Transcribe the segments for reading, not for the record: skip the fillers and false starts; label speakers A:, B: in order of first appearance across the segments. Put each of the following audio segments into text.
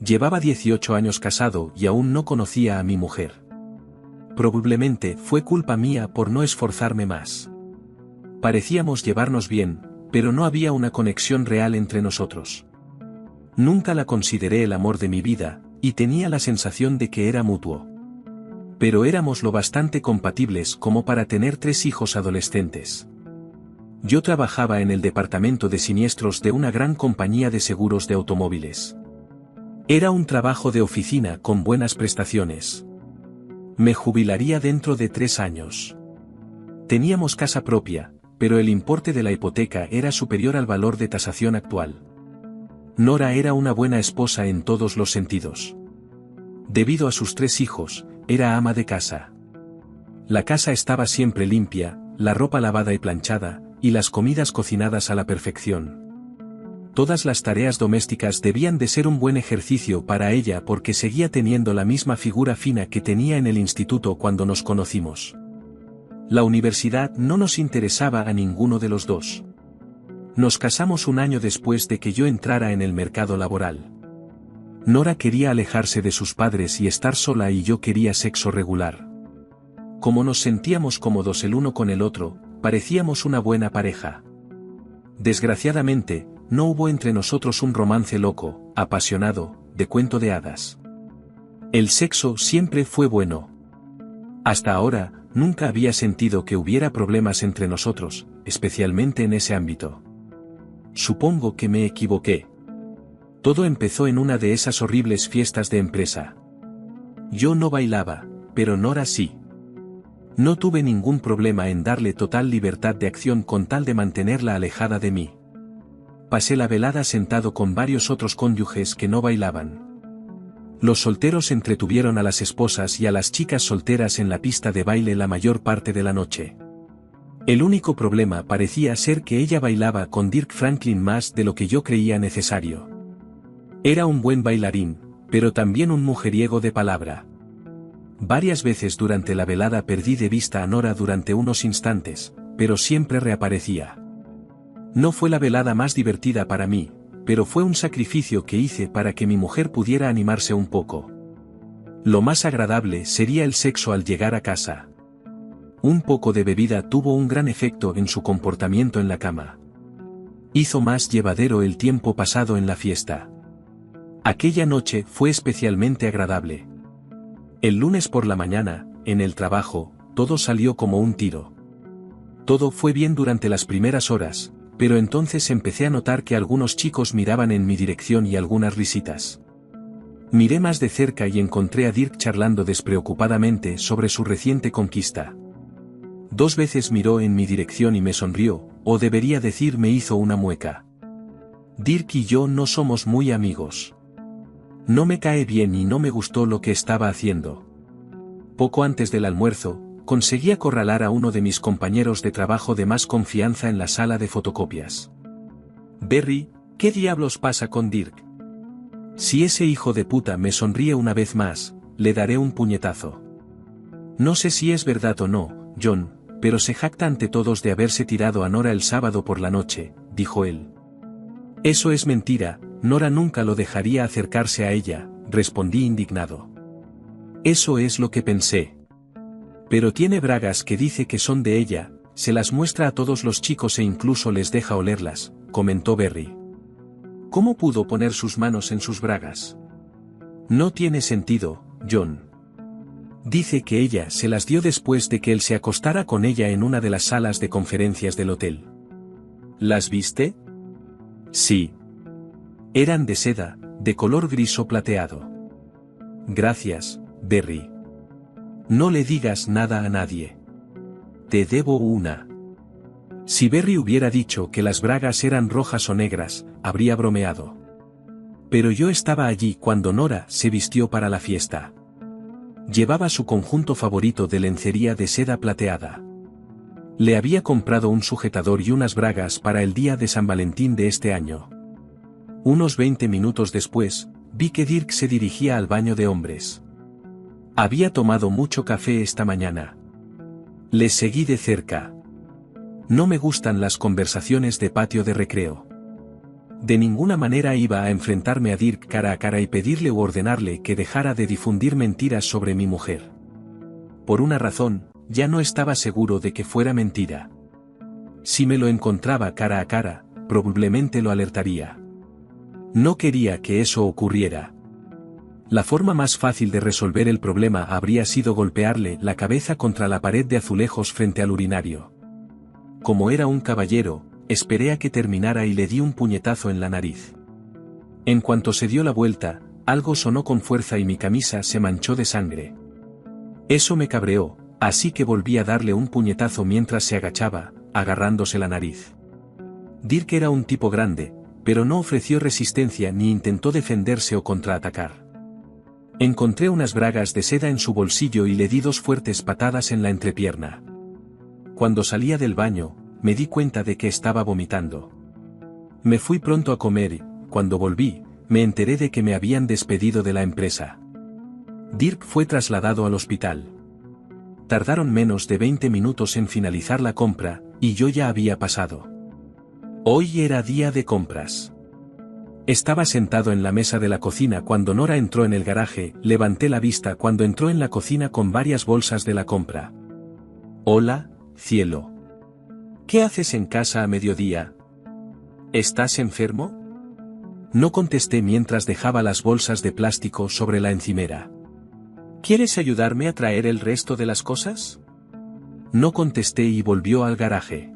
A: Llevaba 18 años casado y aún no conocía a mi mujer. Probablemente fue culpa mía por no esforzarme más. Parecíamos llevarnos bien, pero no había una conexión real entre nosotros. Nunca la consideré el amor de mi vida, y tenía la sensación de que era mutuo. Pero éramos lo bastante compatibles como para tener 3 hijos adolescentes. Yo trabajaba en el departamento de siniestros de una gran compañía de seguros de automóviles. Era un trabajo de oficina con buenas prestaciones. Me jubilaría dentro de 3 años. Teníamos casa propia, pero el importe de la hipoteca era superior al valor de tasación actual. Nora era una buena esposa en todos los sentidos. Debido a sus 3 hijos, era ama de casa. La casa estaba siempre limpia, la ropa lavada y planchada, y las comidas cocinadas a la perfección. Todas las tareas domésticas debían de ser un buen ejercicio para ella porque seguía teniendo la misma figura fina que tenía en el instituto cuando nos conocimos. La universidad no nos interesaba a ninguno de los dos. Nos casamos un año después de que yo entrara en el mercado laboral. Nora quería alejarse de sus padres y estar sola y yo quería sexo regular. Como nos sentíamos cómodos el uno con el otro, parecíamos una buena pareja. Desgraciadamente, no hubo entre nosotros un romance loco, apasionado, de cuento de hadas. El sexo siempre fue bueno. Hasta ahora, nunca había sentido que hubiera problemas entre nosotros, especialmente en ese ámbito. Supongo que me equivoqué. Todo empezó en una de esas horribles fiestas de empresa. Yo no bailaba, pero Nora sí. No tuve ningún problema en darle total libertad de acción con tal de mantenerla alejada de mí. Pasé la velada sentado con varios otros cónyuges que no bailaban. Los solteros entretuvieron a las esposas y a las chicas solteras en la pista de baile la mayor parte de la noche. El único problema parecía ser que ella bailaba con Dirk Franklin más de lo que yo creía necesario. Era un buen bailarín, pero también un mujeriego de palabra. Varias veces durante la velada perdí de vista a Nora durante unos instantes, pero siempre reaparecía. No fue la velada más divertida para mí, pero fue un sacrificio que hice para que mi mujer pudiera animarse un poco. Lo más agradable sería el sexo al llegar a casa. Un poco de bebida tuvo un gran efecto en su comportamiento en la cama. Hizo más llevadero el tiempo pasado en la fiesta. Aquella noche fue especialmente agradable. El lunes por la mañana, en el trabajo, todo salió como un tiro. Todo fue bien durante las primeras horas, pero entonces empecé a notar que algunos chicos miraban en mi dirección y algunas risitas. Miré más de cerca y encontré a Dirk charlando despreocupadamente sobre su reciente conquista. 2 veces miró en mi dirección y me sonrió, o debería decir me hizo una mueca. Dirk y yo no somos muy amigos. No me cae bien y no me gustó lo que estaba haciendo. Poco antes del almuerzo, conseguí acorralar a uno de mis compañeros de trabajo de más confianza en la sala de fotocopias. Berry, ¿qué diablos pasa con Dirk? Si ese hijo de puta me sonríe una vez más, le daré un puñetazo. No sé si es verdad o no, John, pero se jacta ante todos de haberse tirado a Nora el sábado por la noche, dijo él. Eso es mentira, Nora nunca lo dejaría acercarse a ella, respondí indignado. Eso es lo que pensé. Pero tiene bragas que dice que son de ella, se las muestra a todos los chicos e incluso les deja olerlas, comentó Berry. ¿Cómo pudo poner sus manos en sus bragas? No tiene sentido, John. Dice que ella se las dio después de que él se acostara con ella en una de las salas de conferencias del hotel. ¿Las viste? Sí. Eran de seda, de color gris o plateado. Gracias, Berry. No le digas nada a nadie. Te debo una. Si Berry hubiera dicho que las bragas eran rojas o negras, habría bromeado. Pero yo estaba allí cuando Nora se vistió para la fiesta. Llevaba su conjunto favorito de lencería de seda plateada. Le había comprado un sujetador y unas bragas para el día de San Valentín de este año. Unos 20 minutos después, vi que Dirk se dirigía al baño de hombres. Había tomado mucho café esta mañana. Le seguí de cerca. No me gustan las conversaciones de patio de recreo. De ninguna manera iba a enfrentarme a Dirk cara a cara y pedirle u ordenarle que dejara de difundir mentiras sobre mi mujer. Por una razón, ya no estaba seguro de que fuera mentira. Si me lo encontraba cara a cara, probablemente lo alertaría. No quería que eso ocurriera. La forma más fácil de resolver el problema habría sido golpearle la cabeza contra la pared de azulejos frente al urinario. Como era un caballero, esperé a que terminara y le di un puñetazo en la nariz. En cuanto se dio la vuelta, algo sonó con fuerza y mi camisa se manchó de sangre. Eso me cabreó, así que volví a darle un puñetazo mientras se agachaba, agarrándose la nariz. Dirk era un tipo grande, pero no ofreció resistencia ni intentó defenderse o contraatacar. Encontré unas bragas de seda en su bolsillo y le di 2 fuertes patadas en la entrepierna. Cuando salía del baño, me di cuenta de que estaba vomitando. Me fui pronto a comer y, cuando volví, me enteré de que me habían despedido de la empresa. Dirk fue trasladado al hospital. Tardaron menos de 20 minutos en finalizar la compra, y yo ya había pasado. Hoy era día de compras. Estaba sentado en la mesa de la cocina cuando Nora entró en el garaje, levanté la vista cuando entró en la cocina con varias bolsas de la compra. Hola, cielo. ¿Qué haces en casa a mediodía? ¿Estás enfermo? No contesté mientras dejaba las bolsas de plástico sobre la encimera. ¿Quieres ayudarme a traer el resto de las cosas? No contesté y volvió al garaje.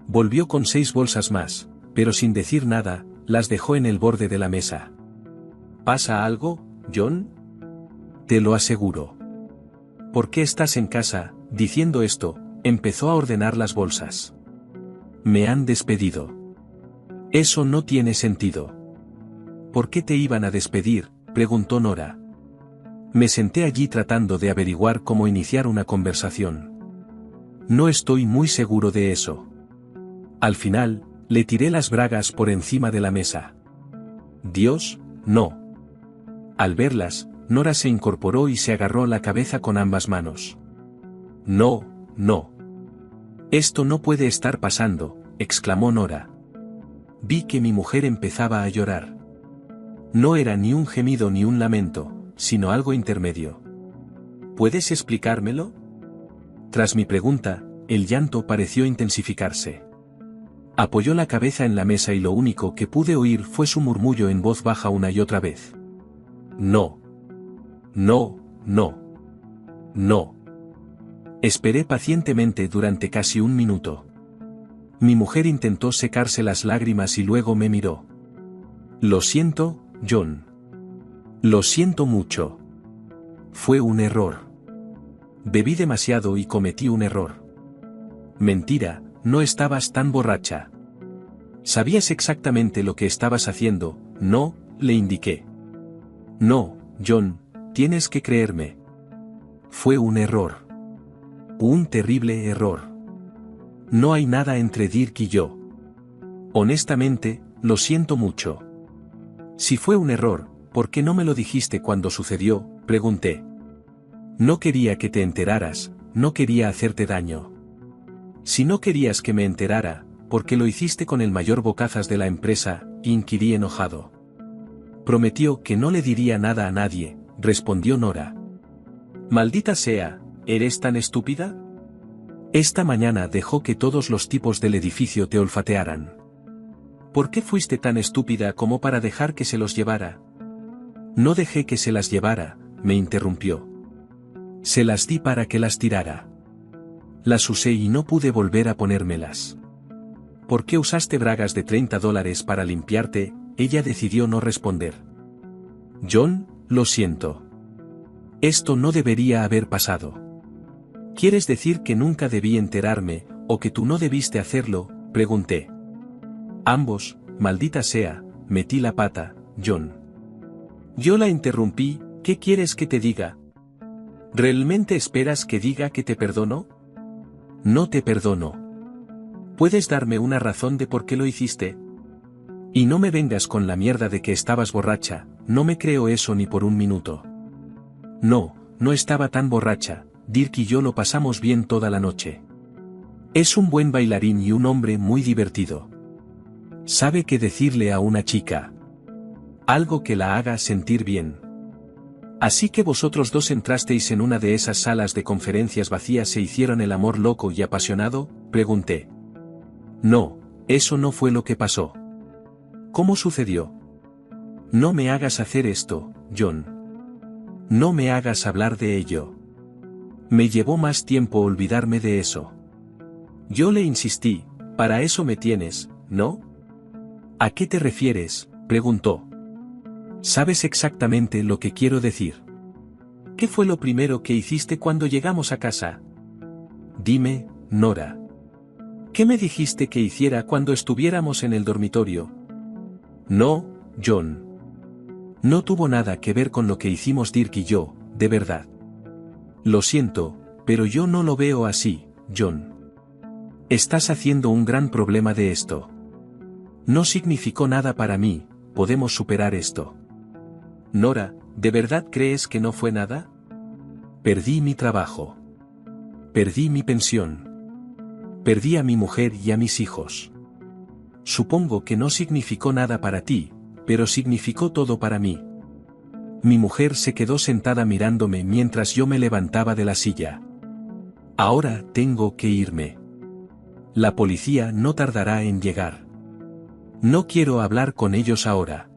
A: Volvió con 6 bolsas más, pero sin decir nada, las dejó en el borde de la mesa. ¿Pasa algo, John? Te lo aseguro. ¿Por qué estás en casa? Diciendo esto, empezó a ordenar las bolsas. Me han despedido. Eso no tiene sentido. ¿Por qué te iban a despedir?, preguntó Nora. Me senté allí tratando de averiguar cómo iniciar una conversación. No estoy muy seguro de eso. Al final, le tiré las bragas por encima de la mesa. Dios, no. Al verlas, Nora se incorporó y se agarró la cabeza con ambas manos. No, no. Esto no puede estar pasando, exclamó Nora. Vi que mi mujer empezaba a llorar. No era ni un gemido ni un lamento, sino algo intermedio. ¿Puedes explicármelo? Tras mi pregunta, el llanto pareció intensificarse. Apoyó la cabeza en la mesa y lo único que pude oír fue su murmullo en voz baja una y otra vez. No. No, no. No. Esperé pacientemente durante casi un minuto. Mi mujer intentó secarse las lágrimas y luego me miró. Lo siento, John. Lo siento mucho. Fue un error. Bebí demasiado y cometí un error. Mentira, no estabas tan borracha. Sabías exactamente lo que estabas haciendo, ¿no?, le indiqué. No, John, tienes que creerme. Fue un error. Un terrible error. No hay nada entre Dirk y yo. Honestamente, lo siento mucho. Si fue un error, ¿por qué no me lo dijiste cuando sucedió?, pregunté. No quería que te enteraras, no quería hacerte daño. Si no querías que me enterara, ¿por qué lo hiciste con el mayor bocazas de la empresa?, inquirí enojado. Prometió que no le diría nada a nadie, respondió Nora. Maldita sea, ¿eres tan estúpida? Esta mañana dejó que todos los tipos del edificio te olfatearan. ¿Por qué fuiste tan estúpida como para dejar que se los llevara? No dejé que se las llevara, me interrumpió. Se las di para que las tirara. Las usé y no pude volver a ponérmelas. ¿Por qué usaste bragas de $30 para limpiarte? Ella decidió no responder. John, lo siento. Esto no debería haber pasado. ¿Quieres decir que nunca debí enterarme, o que tú no debiste hacerlo?, pregunté. Ambos, maldita sea, metí la pata, John. Yo la interrumpí. ¿Qué quieres que te diga? ¿Realmente esperas que diga que te perdono? No te perdono. ¿Puedes darme una razón de por qué lo hiciste? Y no me vengas con la mierda de que estabas borracha, no me creo eso ni por un minuto. No, no estaba tan borracha, Dirk y yo lo pasamos bien toda la noche. Es un buen bailarín y un hombre muy divertido. Sabe qué decirle a una chica. Algo que la haga sentir bien. Así que vosotros dos entrasteis en una de esas salas de conferencias vacías e hicieron el amor loco y apasionado, pregunté. No, eso no fue lo que pasó. ¿Cómo sucedió? No me hagas hacer esto, John. No me hagas hablar de ello. Me llevó más tiempo olvidarme de eso. Yo le insistí, para eso me tienes, ¿no? ¿A qué te refieres?, preguntó. Sabes exactamente lo que quiero decir. ¿Qué fue lo primero que hiciste cuando llegamos a casa? Dime, Nora. ¿Qué me dijiste que hiciera cuando estuviéramos en el dormitorio? No, John. No tuvo nada que ver con lo que hicimos Dirk y yo, de verdad. Lo siento, pero yo no lo veo así, John. Estás haciendo un gran problema de esto. No significó nada para mí, podemos superar esto. Nora, ¿de verdad crees que no fue nada? Perdí mi trabajo. Perdí mi pensión. Perdí a mi mujer y a mis hijos. Supongo que no significó nada para ti, pero significó todo para mí. Mi mujer se quedó sentada mirándome mientras yo me levantaba de la silla. Ahora tengo que irme. La policía no tardará en llegar. No quiero hablar con ellos ahora.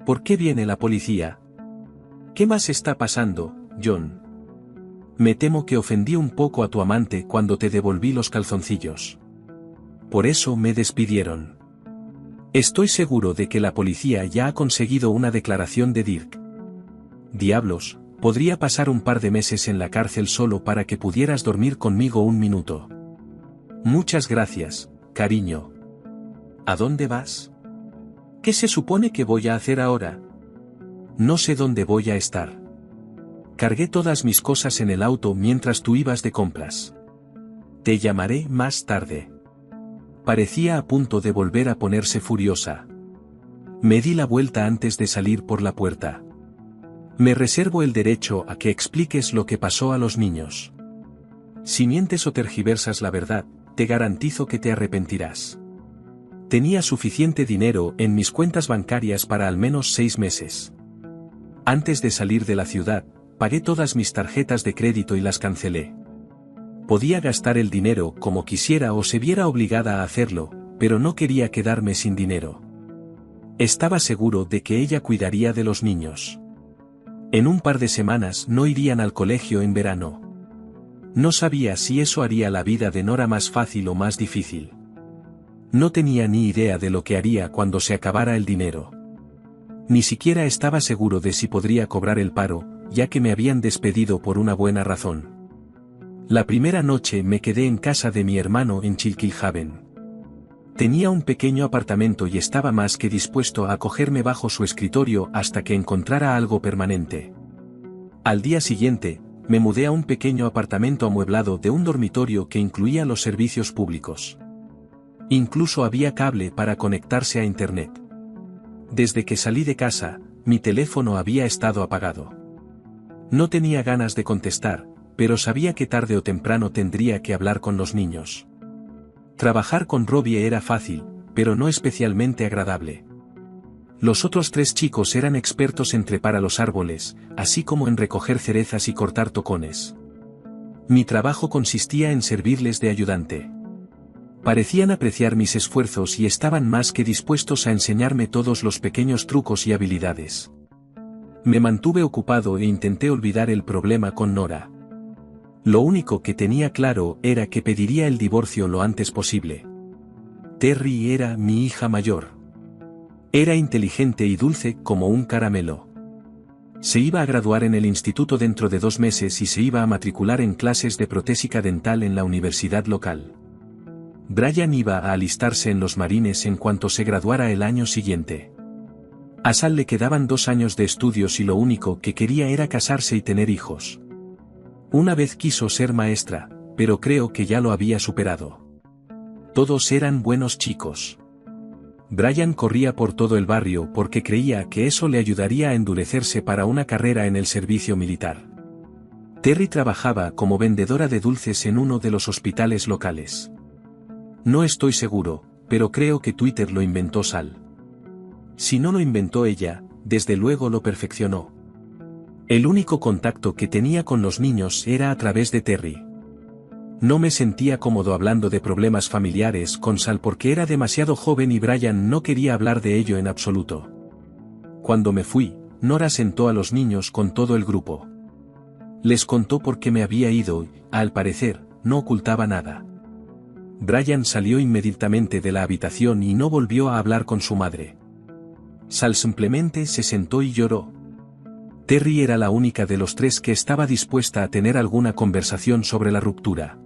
A: ¿Por qué viene la policía? ¿Qué más está pasando, John? Me temo que ofendí un poco a tu amante cuando te devolví los calzoncillos. Por eso me despidieron. Estoy seguro de que la policía ya ha conseguido una declaración de Dirk. Diablos, podría pasar un par de meses en la cárcel solo para que pudieras dormir conmigo un minuto. Muchas gracias, cariño. ¿A dónde vas? ¿Qué se supone que voy a hacer ahora? No sé dónde voy a estar. Cargué todas mis cosas en el auto mientras tú ibas de compras. Te llamaré más tarde. Parecía a punto de volver a ponerse furiosa. Me di la vuelta antes de salir por la puerta. Me reservo el derecho a que expliques lo que pasó a los niños. Si mientes o tergiversas la verdad, te garantizo que te arrepentirás. Tenía suficiente dinero en mis cuentas bancarias para al menos 6 meses. Antes de salir de la ciudad, pagué todas mis tarjetas de crédito y las cancelé. Podía gastar el dinero como quisiera o se viera obligada a hacerlo, pero no quería quedarme sin dinero. Estaba seguro de que ella cuidaría de los niños. En un par de semanas no irían al colegio en verano. No sabía si eso haría la vida de Nora más fácil o más difícil. No tenía ni idea de lo que haría cuando se acabara el dinero. Ni siquiera estaba seguro de si podría cobrar el paro, ya que me habían despedido por una buena razón. La primera noche me quedé en casa de mi hermano en Chilkilhaven. Tenía un pequeño apartamento y estaba más que dispuesto a acogerme bajo su escritorio hasta que encontrara algo permanente. Al día siguiente, me mudé a un pequeño apartamento amueblado de un dormitorio que incluía los servicios públicos. Incluso había cable para conectarse a Internet. Desde que salí de casa, mi teléfono había estado apagado. No tenía ganas de contestar, pero sabía que tarde o temprano tendría que hablar con los niños. Trabajar con Robbie era fácil, pero no especialmente agradable. Los otros 3 chicos eran expertos en trepar a los árboles, así como en recoger cerezas y cortar tocones. Mi trabajo consistía en servirles de ayudante. Parecían apreciar mis esfuerzos y estaban más que dispuestos a enseñarme todos los pequeños trucos y habilidades. Me mantuve ocupado e intenté olvidar el problema con Nora. Lo único que tenía claro era que pediría el divorcio lo antes posible. Terry era mi hija mayor. Era inteligente y dulce como un caramelo. Se iba a graduar en el instituto dentro de 2 meses y se iba a matricular en clases de protésica dental en la universidad local. Brian iba a alistarse en los Marines en cuanto se graduara el año siguiente. A Sal le quedaban 2 años de estudios y lo único que quería era casarse y tener hijos. Una vez quiso ser maestra, pero creo que ya lo había superado. Todos eran buenos chicos. Brian corría por todo el barrio porque creía que eso le ayudaría a endurecerse para una carrera en el servicio militar. Terry trabajaba como vendedora de dulces en uno de los hospitales locales. No estoy seguro, pero creo que Twitter lo inventó Sal. Si no lo inventó ella, desde luego lo perfeccionó. El único contacto que tenía con los niños era a través de Terry. No me sentía cómodo hablando de problemas familiares con Sal porque era demasiado joven y Brian no quería hablar de ello en absoluto. Cuando me fui, Nora sentó a los niños con todo el grupo. Les contó por qué me había ido y, al parecer, no ocultaba nada. Brian salió inmediatamente de la habitación y no volvió a hablar con su madre. Sal simplemente se sentó y lloró. Terry era la única de los tres que estaba dispuesta a tener alguna conversación sobre la ruptura.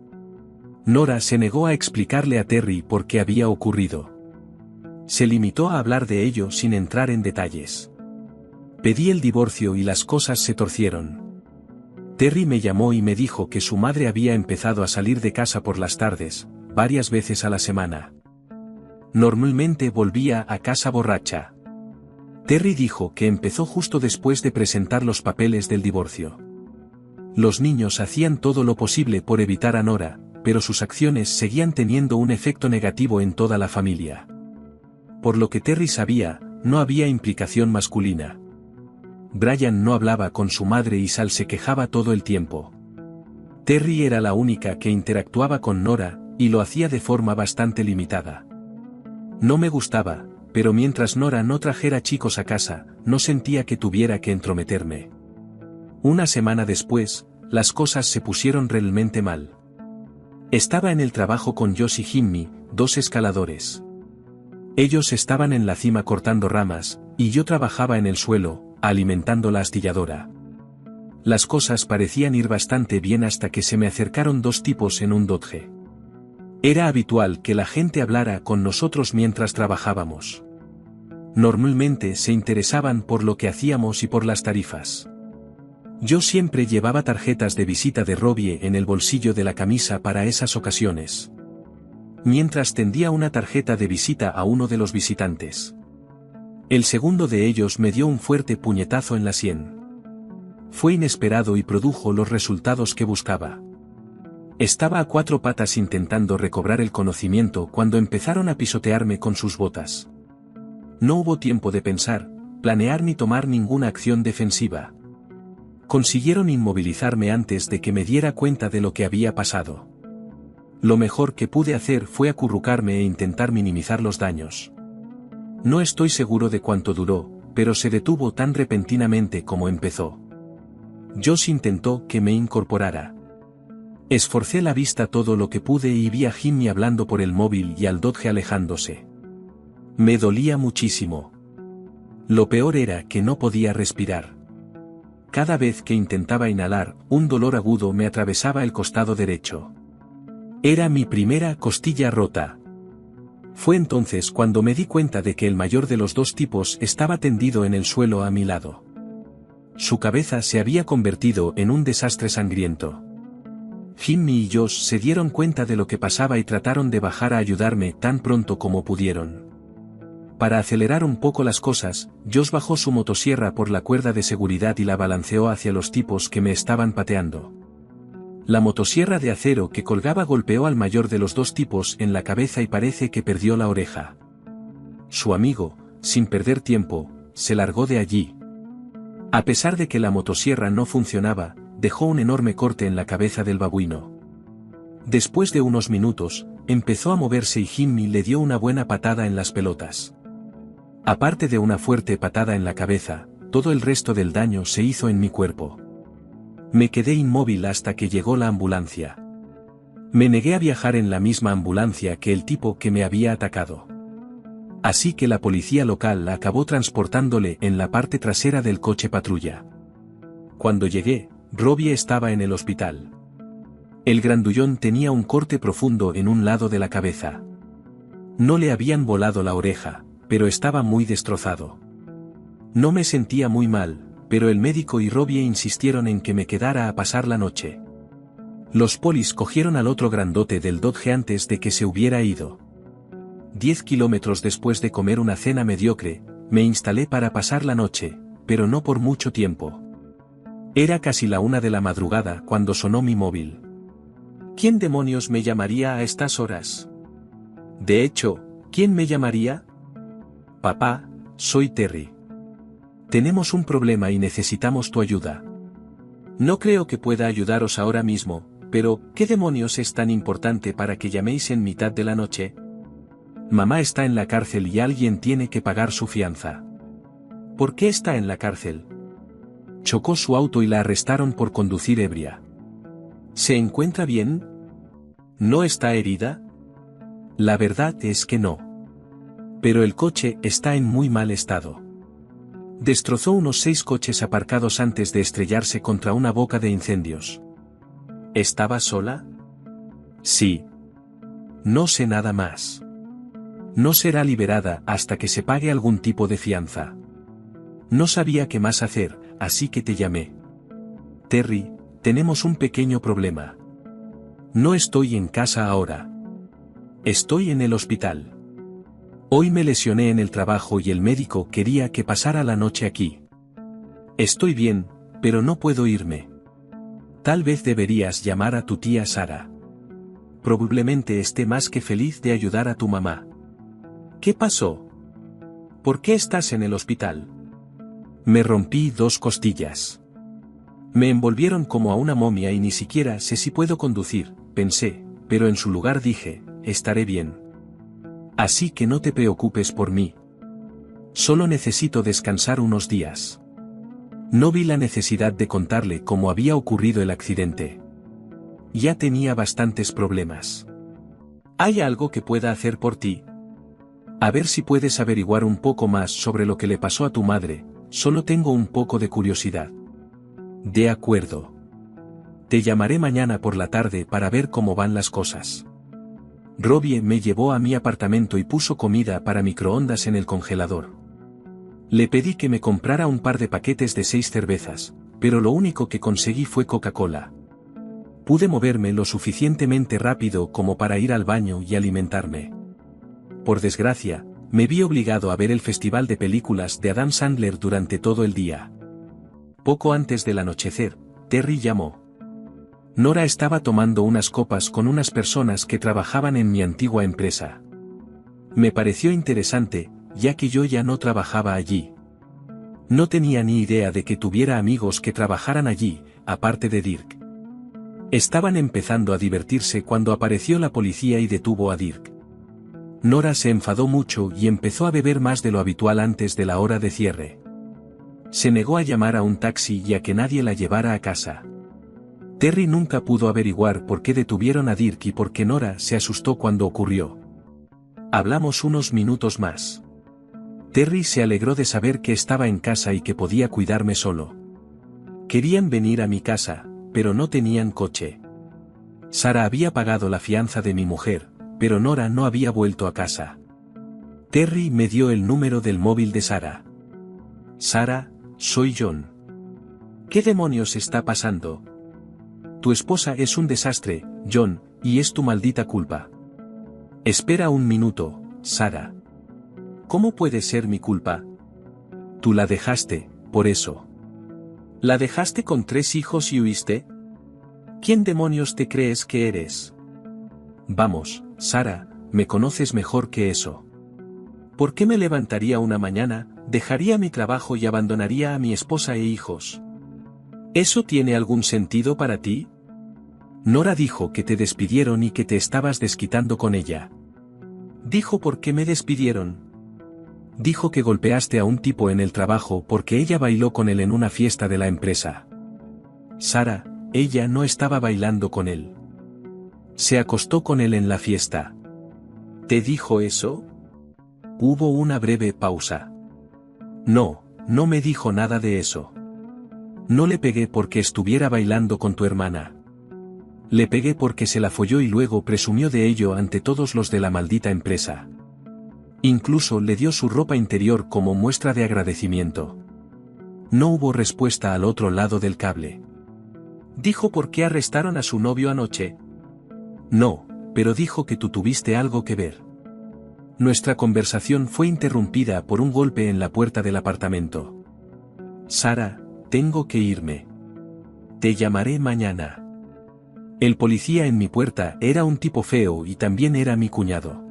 A: Nora se negó a explicarle a Terry por qué había ocurrido. Se limitó a hablar de ello sin entrar en detalles. Pedí el divorcio y las cosas se torcieron. Terry me llamó y me dijo que su madre había empezado a salir de casa por las tardes, varias veces a la semana. Normalmente volvía a casa borracha. Terry dijo que empezó justo después de presentar los papeles del divorcio. Los niños hacían todo lo posible por evitar a Nora, pero sus acciones seguían teniendo un efecto negativo en toda la familia. Por lo que Terry sabía, no había implicación masculina. Brian no hablaba con su madre y Sal se quejaba todo el tiempo. Terry era la única que interactuaba con Nora, y lo hacía de forma bastante limitada. No me gustaba, pero mientras Nora no trajera chicos a casa, no sentía que tuviera que entrometerme. Una semana después, las cosas se pusieron realmente mal. Estaba en el trabajo con Josh y Jimmy, dos escaladores. Ellos estaban en la cima cortando ramas, y yo trabajaba en el suelo, alimentando la astilladora. Las cosas parecían ir bastante bien hasta que se me acercaron dos tipos en un Dodge. Era habitual que la gente hablara con nosotros mientras trabajábamos. Normalmente se interesaban por lo que hacíamos y por las tarifas. Yo siempre llevaba tarjetas de visita de Robbie en el bolsillo de la camisa para esas ocasiones. Mientras tendía una tarjeta de visita a uno de los visitantes. El segundo de ellos me dio un fuerte puñetazo en la sien. Fue inesperado y produjo los resultados que buscaba. Estaba a cuatro patas intentando recobrar el conocimiento cuando empezaron a pisotearme con sus botas. No hubo tiempo de pensar, planear ni tomar ninguna acción defensiva. Consiguieron inmovilizarme antes de que me diera cuenta de lo que había pasado. Lo mejor que pude hacer fue acurrucarme e intentar minimizar los daños. No estoy seguro de cuánto duró, pero se detuvo tan repentinamente como empezó. Josh intentó que me incorporara. Esforcé la vista todo lo que pude y vi a Jimmy hablando por el móvil y al Dodge alejándose. Me dolía muchísimo. Lo peor era que no podía respirar. Cada vez que intentaba inhalar, un dolor agudo me atravesaba el costado derecho. Era mi primera costilla rota. Fue entonces cuando me di cuenta de que el mayor de los dos tipos estaba tendido en el suelo a mi lado. Su cabeza se había convertido en un desastre sangriento. Jimmy y Josh se dieron cuenta de lo que pasaba y trataron de bajar a ayudarme tan pronto como pudieron. Para acelerar un poco las cosas, Josh bajó su motosierra por la cuerda de seguridad y la balanceó hacia los tipos que me estaban pateando. La motosierra de acero que colgaba golpeó al mayor de los dos tipos en la cabeza y parece que perdió la oreja. Su amigo, sin perder tiempo, se largó de allí. A pesar de que la motosierra no funcionaba, dejó un enorme corte en la cabeza del babuino. Después de unos minutos, empezó a moverse y Jimmy le dio una buena patada en las pelotas. Aparte de una fuerte patada en la cabeza, todo el resto del daño se hizo en mi cuerpo. Me quedé inmóvil hasta que llegó la ambulancia. Me negué a viajar en la misma ambulancia que el tipo que me había atacado. Así que la policía local acabó transportándole en la parte trasera del coche patrulla. Cuando llegué, Robbie estaba en el hospital. El grandullón tenía un corte profundo en un lado de la cabeza. No le habían volado la oreja, pero estaba muy destrozado. No me sentía muy mal, pero el médico y Robbie insistieron en que me quedara a pasar la noche. Los polis cogieron al otro grandote del Dodge antes de que se hubiera ido. 10 kilómetros después de comer una cena mediocre, me instalé para pasar la noche, pero no por mucho tiempo. Era casi la 1 de la madrugada cuando sonó mi móvil. ¿Quién demonios me llamaría a estas horas? De hecho, ¿Quién me llamaría? Papá, soy Terry. Tenemos un problema y necesitamos tu ayuda. No creo que pueda ayudaros ahora mismo, pero ¿qué demonios es tan importante para que llaméis en mitad de la noche? Mamá está en la cárcel y alguien tiene que pagar su fianza. ¿Por qué está en la cárcel? Chocó su auto y la arrestaron por conducir ebria. ¿Se encuentra bien? ¿No está herida? La verdad es que no. Pero el coche está en muy mal estado. Destrozó unos 6 coches aparcados antes de estrellarse contra una boca de incendios. ¿Estaba sola? Sí. No sé nada más. No será liberada hasta que se pague algún tipo de fianza. No sabía qué más hacer, así que te llamé. Terry, tenemos un pequeño problema. No estoy en casa ahora. Estoy en el hospital. Hoy me lesioné en el trabajo y el médico quería que pasara la noche aquí. Estoy bien, pero no puedo irme. Tal vez deberías llamar a tu tía Sara. Probablemente esté más que feliz de ayudar a tu mamá. ¿Qué pasó? ¿Por qué estás en el hospital? Me rompí 2 costillas. Me envolvieron como a una momia y ni siquiera sé si puedo conducir, pensé, pero en su lugar dije, estaré bien. Así que no te preocupes por mí. Solo necesito descansar unos días. No vi la necesidad de contarle cómo había ocurrido el accidente. Ya tenía bastantes problemas. ¿Hay algo que pueda hacer por ti? A ver si puedes averiguar un poco más sobre lo que le pasó a tu madre, solo tengo un poco de curiosidad. De acuerdo. Te llamaré mañana por la tarde para ver cómo van las cosas. Robbie me llevó a mi apartamento y puso comida para microondas en el congelador. Le pedí que me comprara un par de paquetes de 6 cervezas, pero lo único que conseguí fue Coca-Cola. Pude moverme lo suficientemente rápido como para ir al baño y alimentarme. Por desgracia, me vi obligado a ver el festival de películas de Adam Sandler durante todo el día. Poco antes del anochecer, Terry llamó. Nora estaba tomando unas copas con unas personas que trabajaban en mi antigua empresa. Me pareció interesante, ya que yo ya no trabajaba allí. No tenía ni idea de que tuviera amigos que trabajaran allí, aparte de Dirk. Estaban empezando a divertirse cuando apareció la policía y detuvo a Dirk. Nora se enfadó mucho y empezó a beber más de lo habitual antes de la hora de cierre. Se negó a llamar a un taxi y a que nadie la llevara a casa. Terry nunca pudo averiguar por qué detuvieron a Dirk y por qué Nora se asustó cuando ocurrió. Hablamos unos minutos más. Terry se alegró de saber que estaba en casa y que podía cuidarme solo. Querían venir a mi casa, pero no tenían coche. Sara había pagado la fianza de mi mujer, pero Nora no había vuelto a casa. Terry me dio el número del móvil de Sara. Sara, soy John. ¿Qué demonios está pasando? Tu esposa es un desastre, John, y es tu maldita culpa. Espera un minuto, Sara. ¿Cómo puede ser mi culpa? Tú la dejaste, por eso. ¿La dejaste con 3 hijos y huiste? ¿Quién demonios te crees que eres? Vamos, Sara, me conoces mejor que eso. ¿Por qué me levantaría una mañana, dejaría mi trabajo y abandonaría a mi esposa e hijos? ¿Eso tiene algún sentido para ti? Nora dijo que te despidieron y que te estabas desquitando con ella. Dijo por qué me despidieron. Dijo que golpeaste a un tipo en el trabajo porque ella bailó con él en una fiesta de la empresa. Sara, ella no estaba bailando con él. Se acostó con él en la fiesta. ¿Te dijo eso? Hubo una breve pausa. No, no me dijo nada de eso. No le pegué porque estuviera bailando con tu hermana. Le pegué porque se la folló y luego presumió de ello ante todos los de la maldita empresa. Incluso le dio su ropa interior como muestra de agradecimiento. No hubo respuesta al otro lado del cable. ¿Dijo por qué arrestaron a su novio anoche? No, pero dijo que tú tuviste algo que ver. Nuestra conversación fue interrumpida por un golpe en la puerta del apartamento. Sara, tengo que irme. Te llamaré mañana. El policía en mi puerta era un tipo feo y también era mi cuñado.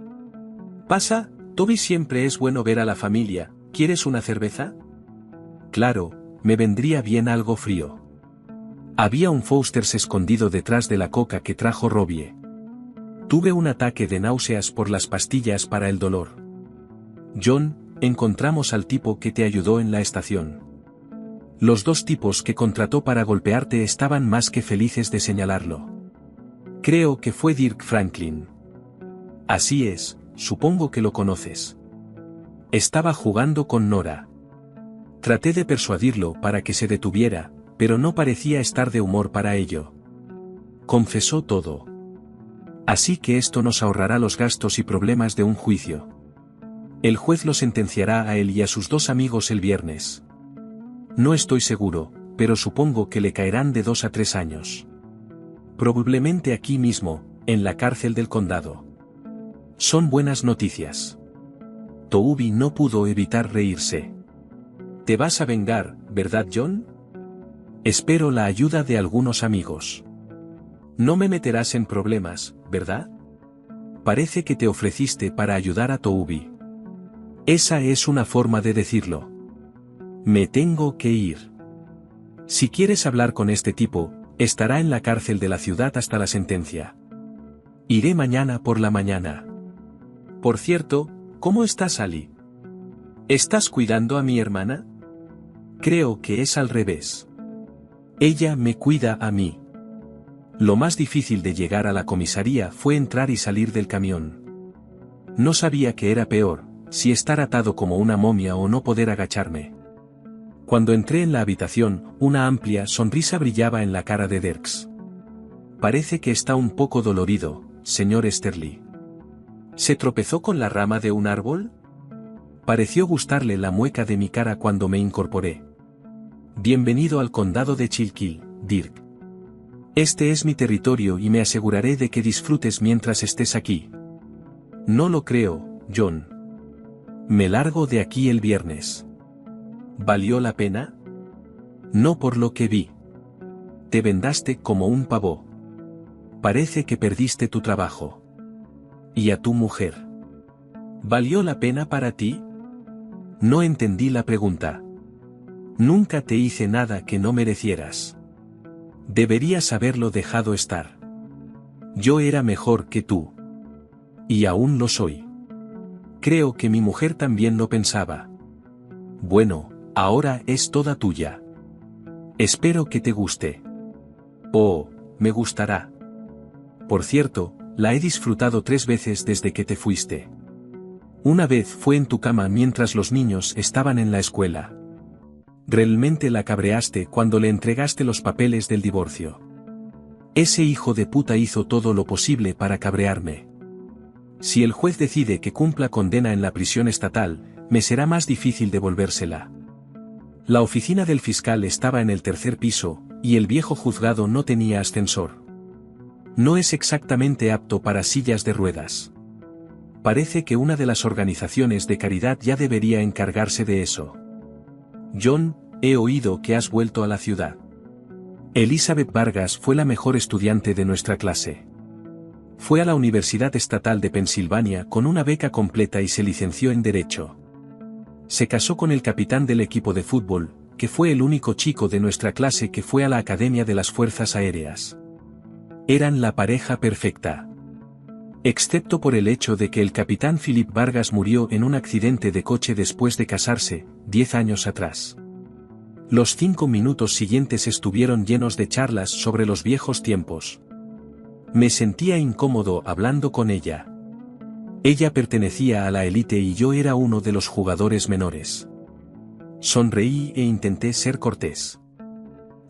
A: Pasa, Toby, siempre es bueno ver a la familia. ¿Quieres una cerveza? Claro, me vendría bien algo frío. Había un Foster's escondido detrás de la coca que trajo Robbie. Tuve un ataque de náuseas por las pastillas para el dolor. John, encontramos al tipo que te ayudó en la estación. Los dos tipos que contrató para golpearte estaban más que felices de señalarlo. Creo que fue Dirk Franklin. Así es, supongo que lo conoces. Estaba jugando con Nora. Traté de persuadirlo para que se detuviera, pero no parecía estar de humor para ello. Confesó todo. Así que esto nos ahorrará los gastos y problemas de un juicio. El juez lo sentenciará a él y a sus dos amigos el viernes. No estoy seguro, pero supongo que le caerán de 2 a 3 años. Probablemente aquí mismo, en la cárcel del condado. Son buenas noticias. Toby no pudo evitar reírse. Te vas a vengar, ¿verdad, John? Espero la ayuda de algunos amigos. No me meterás en problemas, ¿verdad? Parece que te ofreciste para ayudar a Toby. Esa es una forma de decirlo. Me tengo que ir. Si quieres hablar con este tipo, estará en la cárcel de la ciudad hasta la sentencia. Iré mañana por la mañana. Por cierto, ¿cómo está Sally? ¿Estás cuidando a mi hermana? Creo que es al revés. Ella me cuida a mí. Lo más difícil de llegar a la comisaría fue entrar y salir del camión. No sabía qué era peor, si estar atado como una momia o no poder agacharme. Cuando entré en la habitación, una amplia sonrisa brillaba en la cara de Dirks. Parece que está un poco dolorido, señor Sterling. ¿Se tropezó con la rama de un árbol? Pareció gustarle la mueca de mi cara cuando me incorporé. Bienvenido al condado de Chilkill, Dirk. Este es mi territorio y me aseguraré de que disfrutes mientras estés aquí. No lo creo, John. Me largo de aquí el viernes. ¿Valió la pena? No por lo que vi. Te vendaste como un pavo. Parece que perdiste tu trabajo. ¿Y a tu mujer? ¿Valió la pena para ti? No entendí la pregunta. Nunca te hice nada que no merecieras. Deberías haberlo dejado estar. Yo era mejor que tú. Y aún lo soy. Creo que mi mujer también lo pensaba. Bueno, ahora es toda tuya. Espero que te guste. Oh, me gustará. Por cierto, la he disfrutado 3 veces desde que te fuiste. Una vez fue en tu cama mientras los niños estaban en la escuela. Realmente la cabreaste cuando le entregaste los papeles del divorcio. Ese hijo de puta hizo todo lo posible para cabrearme. Si el juez decide que cumpla condena en la prisión estatal, me será más difícil devolvérsela. La oficina del fiscal estaba en el 3er piso, y el viejo juzgado no tenía ascensor. No es exactamente apto para sillas de ruedas. Parece que una de las organizaciones de caridad ya debería encargarse de eso. John, he oído que has vuelto a la ciudad. Elizabeth Vargas fue la mejor estudiante de nuestra clase. Fue a la Universidad Estatal de Pensilvania con una beca completa y se licenció en Derecho. Se casó con el capitán del equipo de fútbol, que fue el único chico de nuestra clase que fue a la Academia de las Fuerzas Aéreas. Eran la pareja perfecta. Excepto por el hecho de que el capitán Philip Vargas murió en un accidente de coche después de casarse, 10 años atrás. Los 5 minutos siguientes estuvieron llenos de charlas sobre los viejos tiempos. Me sentía incómodo hablando con ella. Ella pertenecía a la élite y yo era uno de los jugadores menores. Sonreí e intenté ser cortés.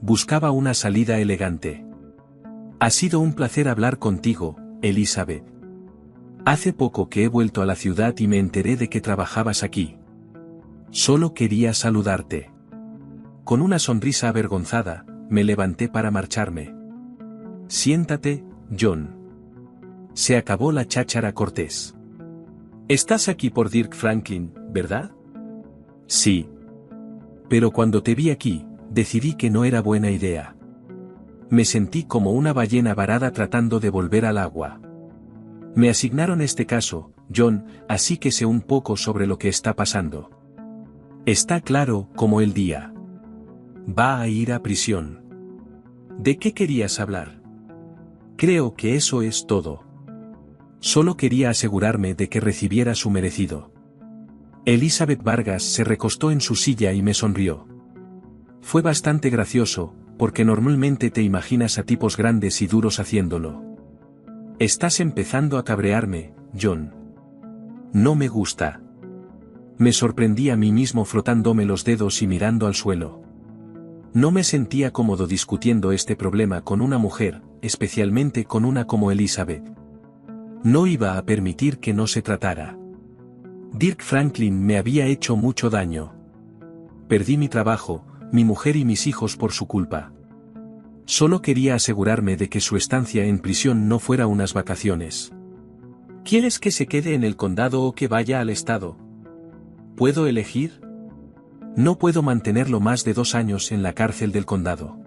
A: Buscaba una salida elegante. Ha sido un placer hablar contigo, Elizabeth. Hace poco que he vuelto a la ciudad y me enteré de que trabajabas aquí. Solo quería saludarte. Con una sonrisa avergonzada, me levanté para marcharme. Siéntate, John. Se acabó la cháchara cortés. Estás aquí por Dirk Franklin, ¿verdad? Sí. Pero cuando te vi aquí, decidí que no era buena idea. Me sentí como una ballena varada tratando de volver al agua. Me asignaron este caso, John, así que sé un poco sobre lo que está pasando. Está claro como el día. Va a ir a prisión. ¿De qué querías hablar? Creo que eso es todo. Solo quería asegurarme de que recibiera su merecido. Elizabeth Vargas se recostó en su silla y me sonrió. Fue bastante gracioso, porque normalmente te imaginas a tipos grandes y duros haciéndolo. Estás empezando a cabrearme, John. No me gusta. Me sorprendí a mí mismo frotándome los dedos y mirando al suelo. No me sentía cómodo discutiendo este problema con una mujer, especialmente con una como Elizabeth. No iba a permitir que no se tratara. Dirk Franklin me había hecho mucho daño. Perdí mi trabajo, mi mujer y mis hijos por su culpa. Solo quería asegurarme de que su estancia en prisión no fuera unas vacaciones. ¿Quieres que se quede en el condado o que vaya al estado? ¿Puedo elegir? No puedo mantenerlo más de 2 años en la cárcel del condado.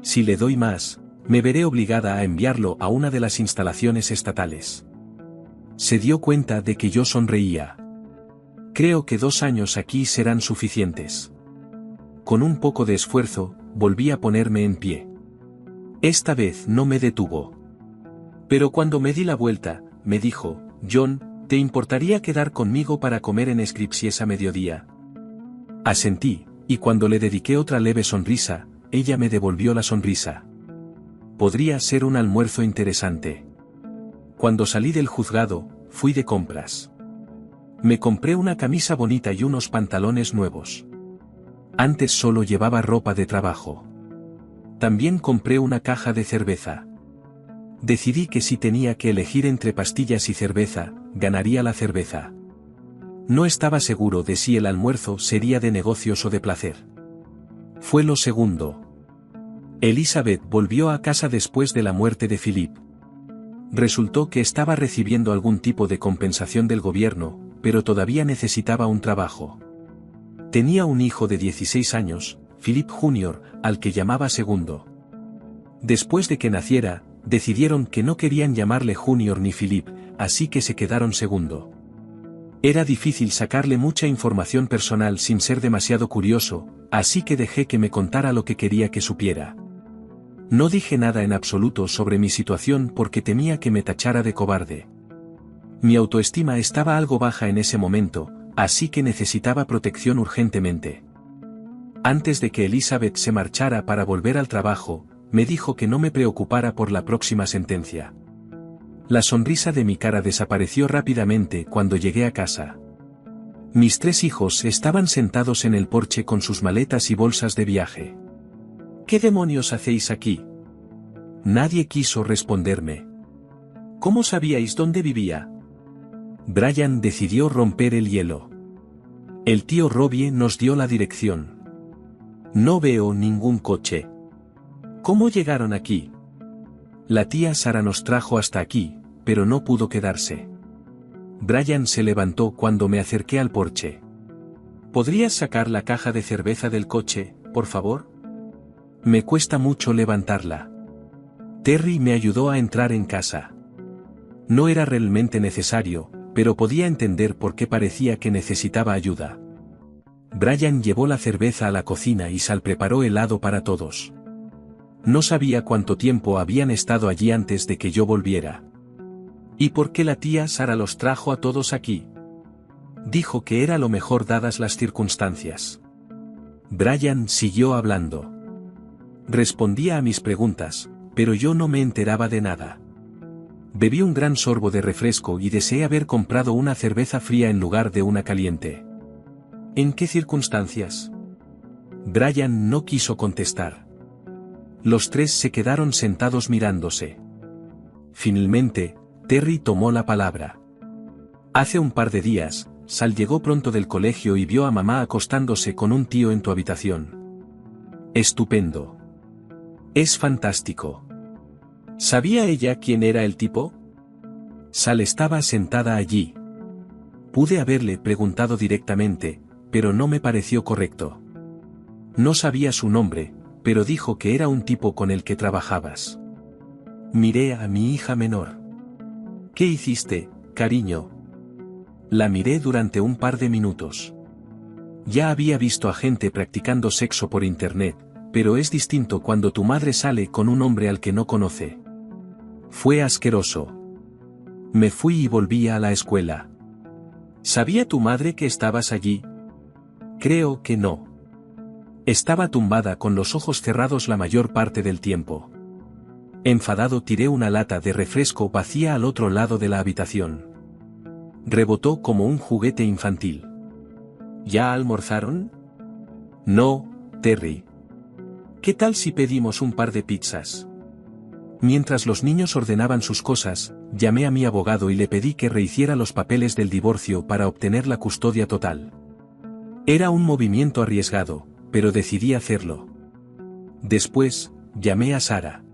A: Si le doy más, me veré obligada a enviarlo a una de las instalaciones estatales. Se dio cuenta de que yo sonreía. Creo que 2 años aquí serán suficientes. Con un poco de esfuerzo, volví a ponerme en pie. Esta vez no me detuvo. Pero cuando me di la vuelta, me dijo, John, ¿te importaría quedar conmigo para comer en Scripps a mediodía? Asentí, y cuando le dediqué otra leve sonrisa, ella me devolvió la sonrisa. Podría ser un almuerzo interesante. Cuando salí del juzgado, fui de compras. Me compré una camisa bonita y unos pantalones nuevos. Antes solo llevaba ropa de trabajo. También compré una caja de cerveza. Decidí que si tenía que elegir entre pastillas y cerveza, ganaría la cerveza. No estaba seguro de si el almuerzo sería de negocios o de placer. Fue lo segundo. Elizabeth volvió a casa después de la muerte de Philip. Resultó que estaba recibiendo algún tipo de compensación del gobierno, pero todavía necesitaba un trabajo. Tenía un hijo de 16 años, Philip Jr., al que llamaba segundo. Después de que naciera, decidieron que no querían llamarle Junior ni Philip, así que se quedaron segundo. Era difícil sacarle mucha información personal sin ser demasiado curioso, así que dejé que me contara lo que quería que supiera. No dije nada en absoluto sobre mi situación porque temía que me tachara de cobarde. Mi autoestima estaba algo baja en ese momento, así que necesitaba protección urgentemente. Antes de que Elizabeth se marchara para volver al trabajo, me dijo que no me preocupara por la próxima sentencia. La sonrisa de mi cara desapareció rápidamente cuando llegué a casa. Mis 3 hijos estaban sentados en el porche con sus maletas y bolsas de viaje. ¿Qué demonios hacéis aquí? Nadie quiso responderme. ¿Cómo sabíais dónde vivía? Brian decidió romper el hielo. El tío Robbie nos dio la dirección. No veo ningún coche. ¿Cómo llegaron aquí? La tía Sara nos trajo hasta aquí, pero no pudo quedarse. Brian se levantó cuando me acerqué al porche. ¿Podrías sacar la caja de cerveza del coche, por favor? Me cuesta mucho levantarla. Terry me ayudó a entrar en casa. No era realmente necesario, pero podía entender por qué parecía que necesitaba ayuda. Brian llevó la cerveza a la cocina y Sal preparó helado para todos. No sabía cuánto tiempo habían estado allí antes de que yo volviera. ¿Y por qué la tía Sara los trajo a todos aquí? Dijo que era lo mejor dadas las circunstancias. Brian siguió hablando. Respondía a mis preguntas, pero yo no me enteraba de nada. Bebí un gran sorbo de refresco y deseé haber comprado una cerveza fría en lugar de una caliente. ¿En qué circunstancias? Brian no quiso contestar. Los 3 se quedaron sentados mirándose. Finalmente, Terry tomó la palabra. Hace un par de días, Sal llegó pronto del colegio y vio a mamá acostándose con un tío en tu habitación. Estupendo. Es fantástico. ¿Sabía ella quién era el tipo? Sal estaba sentada allí. Pude haberle preguntado directamente, pero no me pareció correcto. No sabía su nombre, pero dijo que era un tipo con el que trabajabas. Miré a mi hija menor. ¿Qué hiciste, cariño? La miré durante un par de minutos. Ya había visto a gente practicando sexo por internet, pero es distinto cuando tu madre sale con un hombre al que no conoce. Fue asqueroso. Me fui y volví a la escuela. ¿Sabía tu madre que estabas allí? Creo que no. Estaba tumbada con los ojos cerrados la mayor parte del tiempo. Enfadado tiré una lata de refresco vacía al otro lado de la habitación. Rebotó como un juguete infantil. ¿Ya almorzaron? No, Terry. ¿Qué tal si pedimos un par de pizzas? Mientras los niños ordenaban sus cosas, llamé a mi abogado y le pedí que rehiciera los papeles del divorcio para obtener la custodia total. Era un movimiento arriesgado, pero decidí hacerlo. Después, llamé a Sara.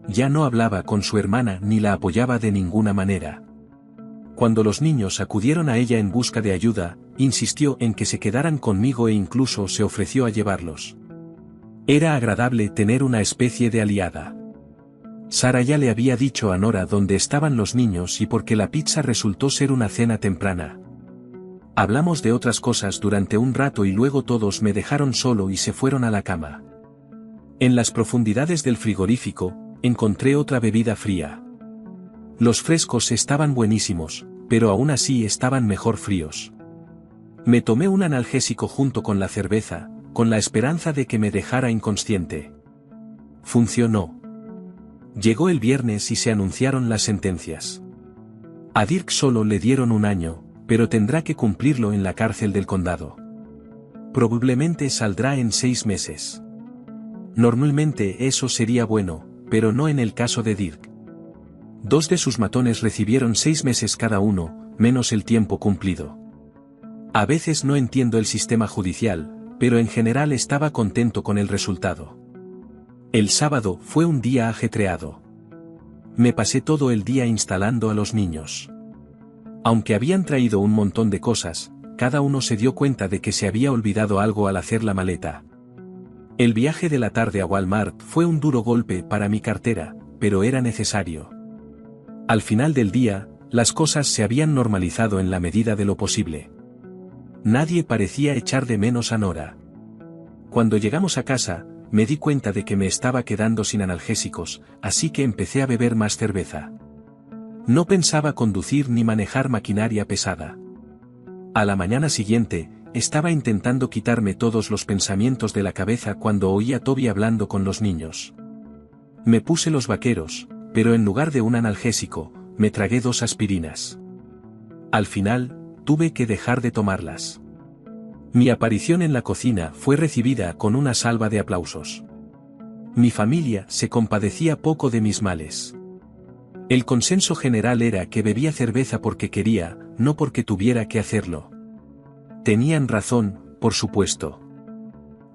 A: Ya no hablaba con su hermana ni la apoyaba de ninguna manera. Cuando los niños acudieron a ella en busca de ayuda, insistió en que se quedaran conmigo e incluso se ofreció a llevarlos. Era agradable tener una especie de aliada. Sara ya le había dicho a Nora dónde estaban los niños y porque la pizza resultó ser una cena temprana. Hablamos de otras cosas durante un rato y luego todos me dejaron solo y se fueron a la cama. En las profundidades del frigorífico, encontré otra bebida fría. Los frescos estaban buenísimos, pero aún así estaban mejor fríos. Me tomé un analgésico junto con la cerveza, con la esperanza de que me dejara inconsciente. Funcionó. Llegó el viernes y se anunciaron las sentencias. A Dirk solo le dieron 1 año, pero tendrá que cumplirlo en la cárcel del condado. Probablemente saldrá en 6 meses. Normalmente eso sería bueno, pero no en el caso de Dirk. 2 de sus matones recibieron 6 meses cada uno, menos el tiempo cumplido. A veces no entiendo el sistema judicial, pero en general estaba contento con el resultado. El sábado fue un día ajetreado. Me pasé todo el día instalando a los niños. Aunque habían traído un montón de cosas, cada uno se dio cuenta de que se había olvidado algo al hacer la maleta. El viaje de la tarde a Walmart fue un duro golpe para mi cartera, pero era necesario. Al final del día, las cosas se habían normalizado en la medida de lo posible. Nadie parecía echar de menos a Nora. Cuando llegamos a casa, me di cuenta de que me estaba quedando sin analgésicos, así que empecé a beber más cerveza. No pensaba conducir ni manejar maquinaria pesada. A la mañana siguiente, estaba intentando quitarme todos los pensamientos de la cabeza cuando oí a Toby hablando con los niños. Me puse los vaqueros, pero en lugar de un analgésico, me tragué 2 aspirinas. Al final, tuve que dejar de tomarlas. Mi aparición en la cocina fue recibida con una salva de aplausos. Mi familia se compadecía poco de mis males. El consenso general era que bebía cerveza porque quería, no porque tuviera que hacerlo. Tenían razón, por supuesto.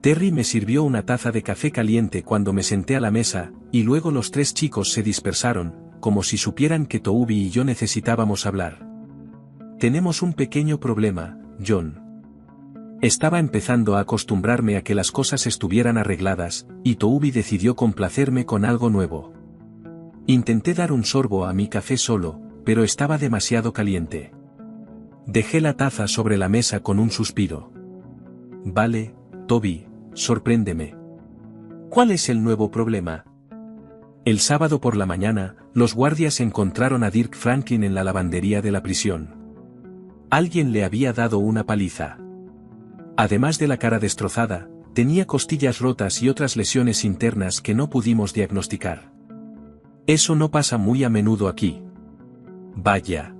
A: Terry me sirvió una taza de café caliente cuando me senté a la mesa, y luego los 3 chicos se dispersaron, como si supieran que Toby y yo necesitábamos hablar. Tenemos un pequeño problema, John. Estaba empezando a acostumbrarme a que las cosas estuvieran arregladas, y Toby decidió complacerme con algo nuevo. Intenté dar un sorbo a mi café solo, pero estaba demasiado caliente. Dejé la taza sobre la mesa con un suspiro. Vale, Toby, sorpréndeme. ¿Cuál es el nuevo problema? El sábado por la mañana, los guardias encontraron a Dirk Franklin en la lavandería de la prisión. Alguien le había dado una paliza. Además de la cara destrozada, tenía costillas rotas y otras lesiones internas que no pudimos diagnosticar. Eso no pasa muy a menudo aquí. Vaya.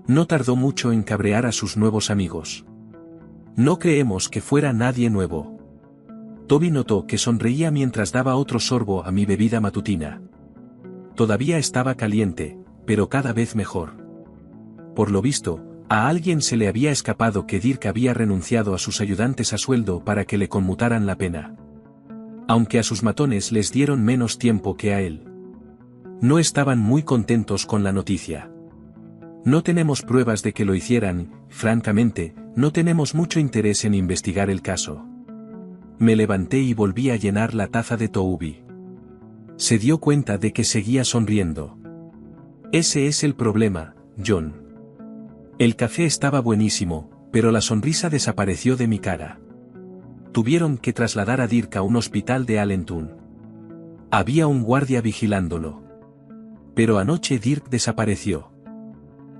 A: No tardó mucho en cabrear a sus nuevos amigos. No creemos que fuera nadie nuevo. Toby notó que sonreía mientras daba otro sorbo a mi bebida matutina. Todavía estaba caliente, pero cada vez mejor. Por lo visto, a alguien se le había escapado que Dirk había renunciado a sus ayudantes a sueldo para que le conmutaran la pena. Aunque a sus matones les dieron menos tiempo que a él. No estaban muy contentos con la noticia. No tenemos pruebas de que lo hicieran, francamente, no tenemos mucho interés en investigar el caso. Me levanté y volví a llenar la taza de Toby. Se dio cuenta de que seguía sonriendo. Ese es el problema, John. El café estaba buenísimo, pero la sonrisa desapareció de mi cara. Tuvieron que trasladar a Dirk a un hospital de Allentown. Había un guardia vigilándolo. Pero anoche Dirk desapareció.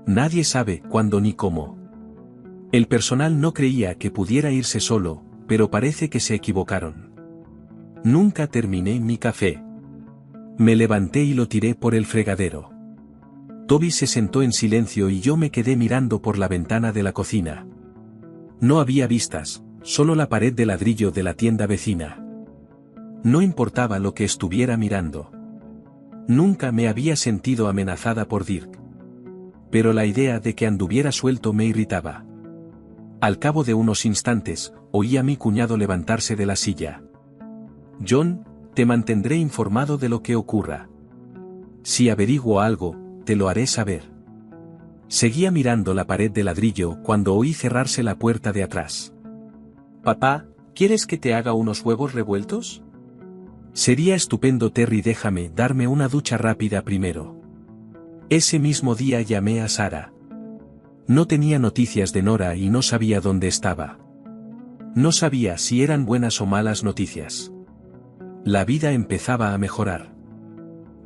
A: Nadie sabe cuándo ni cómo. El personal no creía que pudiera irse solo, pero parece que se equivocaron. Nunca terminé mi café. Me levanté y lo tiré por el fregadero. Toby se sentó en silencio y yo me quedé mirando por la ventana de la cocina. No había vistas, solo la pared de ladrillo de la tienda vecina. No importaba lo que estuviera mirando. Nunca me había sentido amenazada por Dirk. Pero la idea de que anduviera suelto me irritaba. Al cabo de unos instantes, oí a mi cuñado levantarse de la silla. John, te mantendré informado de lo que ocurra. Si averiguo algo, te lo haré saber. Seguía mirando la pared de ladrillo cuando oí cerrarse la puerta de atrás. Papá, ¿quieres que te haga unos huevos revueltos? Sería estupendo, Terry, déjame darme una ducha rápida primero. Ese mismo día llamé a Sara. No tenía noticias de Nora y no sabía dónde estaba. No sabía si eran buenas o malas noticias. La vida empezaba a mejorar.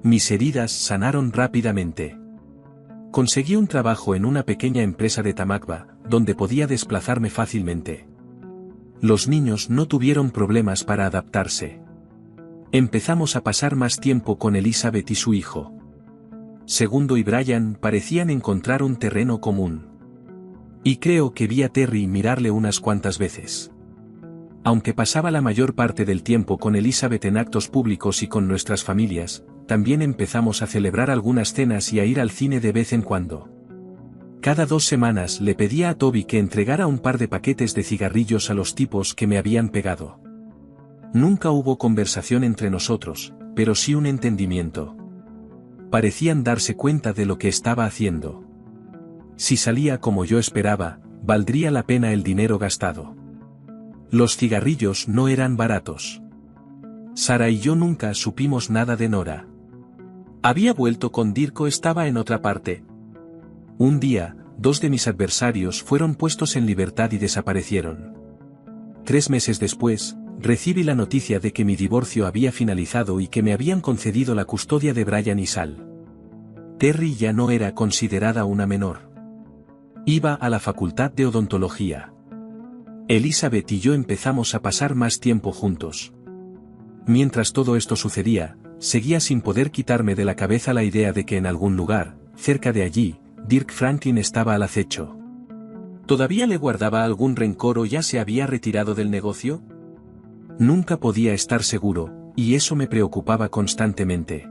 A: Mis heridas sanaron rápidamente. Conseguí un trabajo en una pequeña empresa de Tamaqua, donde podía desplazarme fácilmente. Los niños no tuvieron problemas para adaptarse. Empezamos a pasar más tiempo con Elizabeth y su hijo. Segundo y Brian parecían encontrar un terreno común. Y creo que vi a Terry mirarle unas cuantas veces. Aunque pasaba la mayor parte del tiempo con Elizabeth en actos públicos y con nuestras familias, también empezamos a celebrar algunas cenas y a ir al cine de vez en cuando. Cada 2 semanas le pedía a Toby que entregara un par de paquetes de cigarrillos a los tipos que me habían pegado. Nunca hubo conversación entre nosotros, pero sí un entendimiento. Parecían darse cuenta de lo que estaba haciendo. Si salía como yo esperaba, valdría la pena el dinero gastado. Los cigarrillos no eran baratos. Sara y yo nunca supimos nada de Nora. ¿Había vuelto con Dirk o estaba en otra parte? Un día, 2 de mis adversarios fueron puestos en libertad y desaparecieron. 3 meses después, recibí la noticia de que mi divorcio había finalizado y que me habían concedido la custodia de Brian y Sal. Terry ya no era considerada una menor. Iba a la facultad de odontología. Elizabeth y yo empezamos a pasar más tiempo juntos. Mientras todo esto sucedía, seguía sin poder quitarme de la cabeza la idea de que en algún lugar, cerca de allí, Dirk Franklin estaba al acecho. ¿Todavía le guardaba algún rencor o ya se había retirado del negocio? Nunca podía estar seguro, y eso me preocupaba constantemente.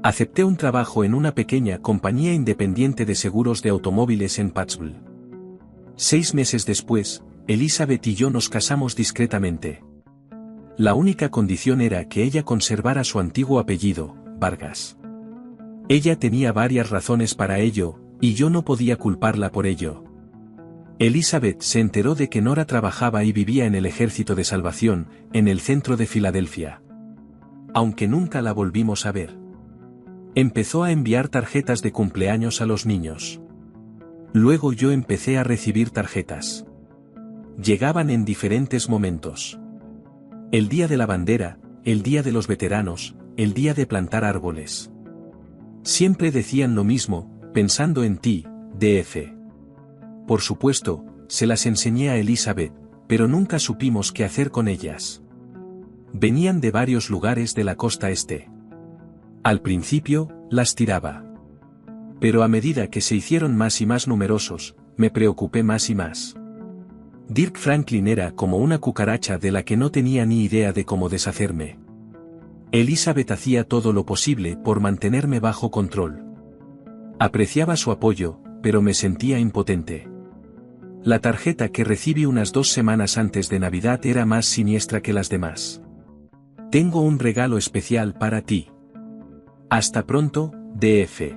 A: Acepté un trabajo en una pequeña compañía independiente de seguros de automóviles en Patchville. 6 meses después, Elizabeth y yo nos casamos discretamente. La única condición era que ella conservara su antiguo apellido, Vargas. Ella tenía varias razones para ello, y yo no podía culparla por ello. Elizabeth se enteró de que Nora trabajaba y vivía en el Ejército de Salvación, en el centro de Filadelfia. Aunque nunca la volvimos a ver. Empezó a enviar tarjetas de cumpleaños a los niños. Luego yo empecé a recibir tarjetas. Llegaban en diferentes momentos. El día de la bandera, el día de los veteranos, el día de plantar árboles. Siempre decían lo mismo, pensando en ti, DF. Por supuesto, se las enseñé a Elizabeth, pero nunca supimos qué hacer con ellas. Venían de varios lugares de la costa este. Al principio, las tiraba. Pero a medida que se hicieron más y más numerosos, me preocupé más y más. Dirk Franklin era como una cucaracha de la que no tenía ni idea de cómo deshacerme. Elizabeth hacía todo lo posible por mantenerme bajo control. Apreciaba su apoyo, pero me sentía impotente. La tarjeta que recibí unas 2 semanas antes de Navidad era más siniestra que las demás. Tengo un regalo especial para ti. Hasta pronto, DF.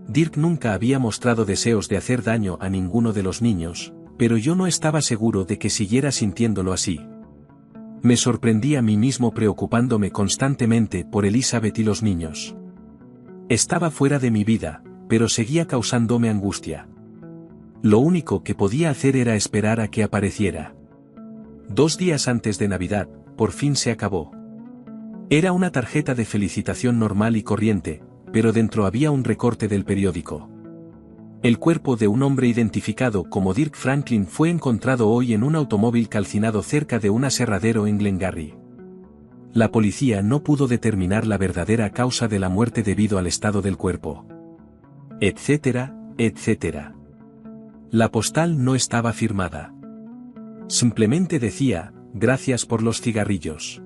A: Dirk nunca había mostrado deseos de hacer daño a ninguno de los niños, pero yo no estaba seguro de que siguiera sintiéndolo así. Me sorprendí a mí mismo preocupándome constantemente por Elizabeth y los niños. Estaba fuera de mi vida, pero seguía causándome angustia. Lo único que podía hacer era esperar a que apareciera. 2 días antes de Navidad, por fin se acabó. Era una tarjeta de felicitación normal y corriente, pero dentro había un recorte del periódico. El cuerpo de un hombre identificado como Dirk Franklin fue encontrado hoy en un automóvil calcinado cerca de un aserradero en Glengarry. La policía no pudo determinar la verdadera causa de la muerte debido al estado del cuerpo. Etcétera, etcétera. La postal no estaba firmada. Simplemente decía, gracias por los cigarrillos.